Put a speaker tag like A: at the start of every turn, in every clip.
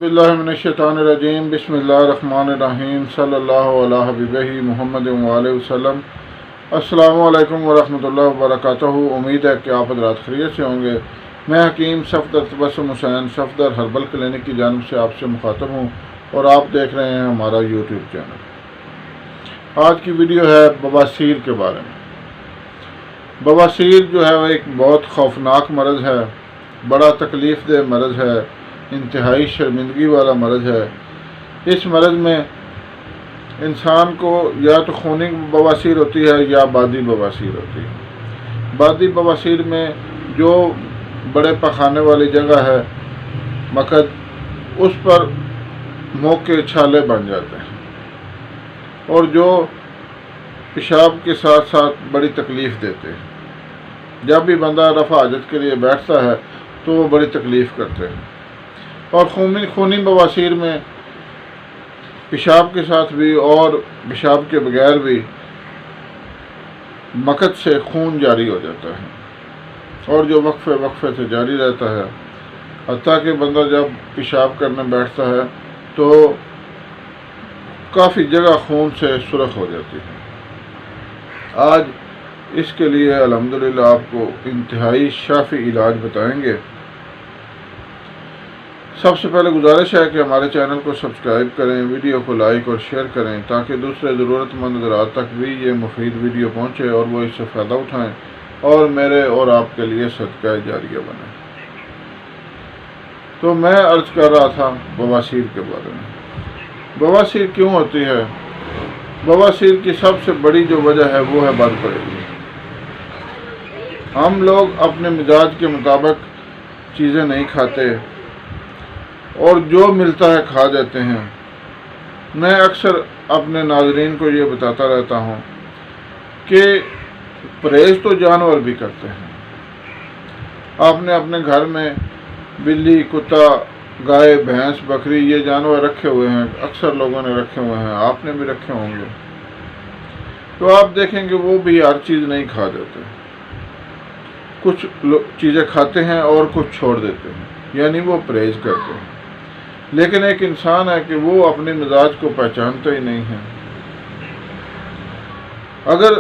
A: باللہ من الشیطان الرجیم بسم اللہ الرحمن الرحیم صلی اللہ علیہ حبیبہ محمد وآلہ وسلم۔ السلام علیکم ورحمۃ اللہ وبرکاتہ۔ امید ہے کہ آپ حضرات خیریت سے ہوں گے۔ میں حکیم صفدر تبسم حسین صفدر ہربل کلینک کی جانب سے آپ سے مخاطب ہوں اور آپ دیکھ رہے ہیں ہمارا یوٹیوب چینل۔ آج کی ویڈیو ہے بواسیر کے بارے میں۔ بواسیر جو ہے وہ ایک بہت خوفناک مرض ہے، بڑا تکلیف دہ مرض ہے، انتہائی شرمندگی والا مرض ہے۔ اس مرض میں انسان کو یا تو خونی بواسیر ہوتی ہے یا بادی بواسیر ہوتی ہے۔ بادی بواسیر میں جو بڑے پخانے والی جگہ ہے مقد، اس پر موقع چھالے بن جاتے ہیں اور جو پیشاب کے ساتھ ساتھ بڑی تکلیف دیتے ہیں۔ جب بھی بندہ رفع حاجت کے لیے بیٹھتا ہے تو وہ بڑی تکلیف کرتے ہیں۔ اور خونی بواسیر میں پیشاب کے ساتھ بھی اور پیشاب کے بغیر بھی مقد سے خون جاری ہو جاتا ہے اور جو وقفے سے جاری رہتا ہے، حتیٰ کہ بندہ جب پیشاب کرنے بیٹھتا ہے تو کافی جگہ خون سے سرخ ہو جاتی ہے۔ آج اس کے لیے الحمدللہ آپ کو انتہائی شافی علاج بتائیں گے۔ سب سے پہلے گزارش ہے کہ ہمارے چینل کو سبسکرائب کریں، ویڈیو کو لائک اور شیئر کریں تاکہ دوسرے ضرورت مند حضرات تک بھی یہ مفید ویڈیو پہنچے اور وہ اس سے فائدہ اٹھائیں اور میرے اور آپ کے لیے صدقہ جاریہ بنے۔ تو میں عرض کر رہا تھا بواسیر کے بارے میں۔ بواسیر کیوں ہوتی ہے؟ بواسیر کی سب سے بڑی جو وجہ ہے وہ ہے بد پرہیزی۔ ہم لوگ اپنے مزاج کے مطابق چیزیں نہیں کھاتے اور جو ملتا ہے کھا جاتے ہیں۔ میں اکثر اپنے ناظرین کو یہ بتاتا رہتا ہوں کہ پرہیز تو جانور بھی کرتے ہیں۔ آپ نے اپنے گھر میں بلی، کتا، گائے، بھینس، بکری یہ جانور رکھے ہوئے ہیں، اکثر لوگوں نے رکھے ہوئے ہیں، آپ نے بھی رکھے ہوں گے۔ تو آپ دیکھیں گے وہ بھی ہر چیز نہیں کھا جاتے، کچھ چیزیں کھاتے ہیں اور کچھ چھوڑ دیتے ہیں، یعنی وہ پرہیز کرتے ہیں۔ لیکن ایک انسان ہے کہ وہ اپنے مزاج کو پہچانتا ہی نہیں ہے۔ اگر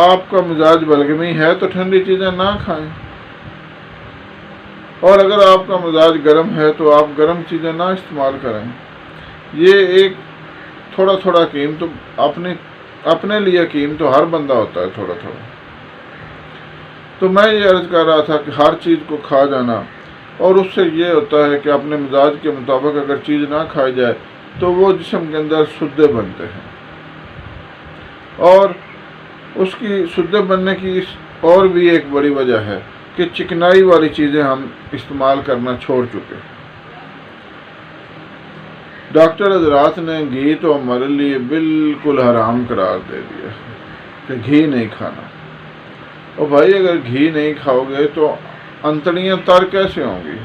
A: آپ کا مزاج بلغمی ہے تو ٹھنڈی چیزیں نہ کھائیں، اور اگر آپ کا مزاج گرم ہے تو آپ گرم چیزیں نہ استعمال کریں۔ یہ ایک تھوڑا حکیم تو اپنے لیے حکیم تو ہر بندہ ہوتا ہے تھوڑا۔ تو میں یہ عرض کر رہا تھا کہ ہر چیز کو کھا جانا، اور اس سے یہ ہوتا ہے کہ اپنے مزاج کے مطابق اگر چیز نہ کھائی جائے تو وہ جسم کے اندر سدے بنتے ہیں، اور اس کی سدے بننے کی اور بھی ایک بڑی وجہ ہے کہ چکنائی والی چیزیں ہم استعمال کرنا چھوڑ چکے۔ ڈاکٹر حضرات نے گھی تو ہمارے لیے بالکل حرام قرار دے دیا کہ گھی نہیں کھانا۔ اور بھائی اگر گھی نہیں کھاؤ گے تو انتڑیاں تر کیسے ہوں گی؟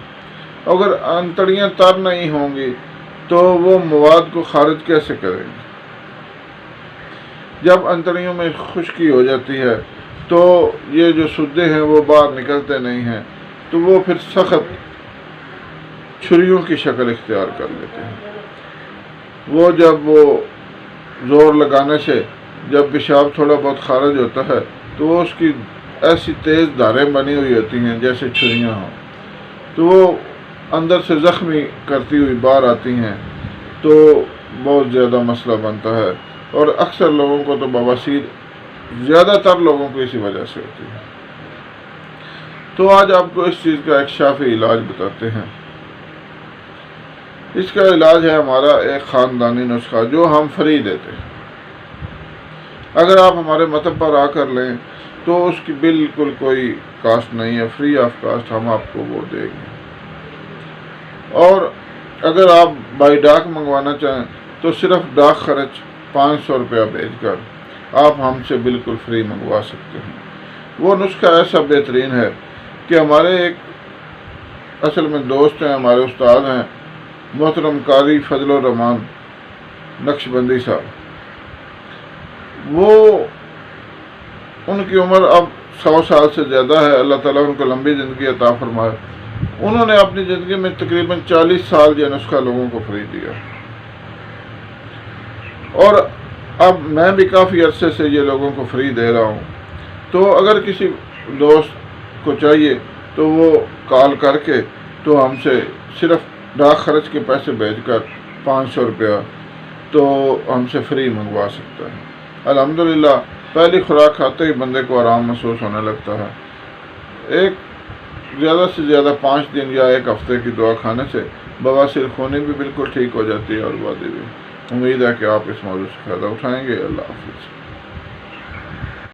A: اگر انتڑیاں تر نہیں ہوں گی تو وہ مواد کو خارج کیسے کریں گی؟ جب انتڑیوں میں خشکی ہو جاتی ہے تو یہ جو سدے ہیں وہ باہر نکلتے نہیں ہیں، تو وہ پھر سخت چھریوں کی شکل اختیار کر لیتے ہیں۔ وہ جب وہ زور لگانے سے جب پیشاب تھوڑا بہت خارج ہوتا ہے تو وہ اس کی ایسی تیز دھاریں بنی ہوئی ہوتی ہیں جیسے چھریاں ہوں، تو وہ اندر سے زخمی کرتی ہوئی باہر آتی ہیں، تو بہت زیادہ مسئلہ بنتا ہے۔ اور اکثر لوگوں کو تو بواسیر، زیادہ تر لوگوں کو اسی وجہ سے ہوتی ہے۔ تو آج آپ کو اس چیز کا ایک شافی علاج بتاتے ہیں۔ اس کا علاج ہے ہمارا ایک خاندانی نسخہ جو ہم فری دیتے ہیں۔ اگر آپ ہمارے مطلب پر آ کر لیں تو اس کی بالکل کوئی کاسٹ نہیں ہے، فری آف کاسٹ ہم آپ کو وہ دیں گے۔ اور اگر آپ بائی ڈاک منگوانا چاہیں تو صرف ڈاک خرچ 500 روپیہ بھیج کر آپ ہم سے بالکل فری منگوا سکتے ہیں۔ وہ نسخہ ایسا بہترین ہے کہ ہمارے ایک اصل میں دوست ہیں، ہمارے استاد ہیں، محترم قاری فضل الرحمان نقشبندی صاحب۔ ان کی عمر اب 100 سال سے زیادہ ہے، اللہ تعالیٰ ان کو لمبی زندگی عطا فرمائے۔ انہوں نے اپنی زندگی میں تقریباً 40 سال یہ نسخہ لوگوں کو فری دیا، اور اب میں بھی کافی عرصے سے یہ لوگوں کو فری دے رہا ہوں۔ تو اگر کسی دوست کو چاہیے تو وہ کال کر کے تو ہم سے صرف ڈاک خرچ کے پیسے بھیج کر 500 روپیہ تو ہم سے فری منگوا سکتا ہے۔ الحمدللہ پہلی خوراک کھاتے ہی بندے کو آرام محسوس ہونے لگتا ہے۔ ایک زیادہ سے زیادہ 5 دن یا ایک ہفتے کی دعا کھانے سے بواسیر خونی بھی بالکل ٹھیک ہو جاتی ہے، اور وادی بھی۔ امید ہے کہ آپ اس موضوع سے فائدہ اٹھائیں گے۔ اللہ حافظ۔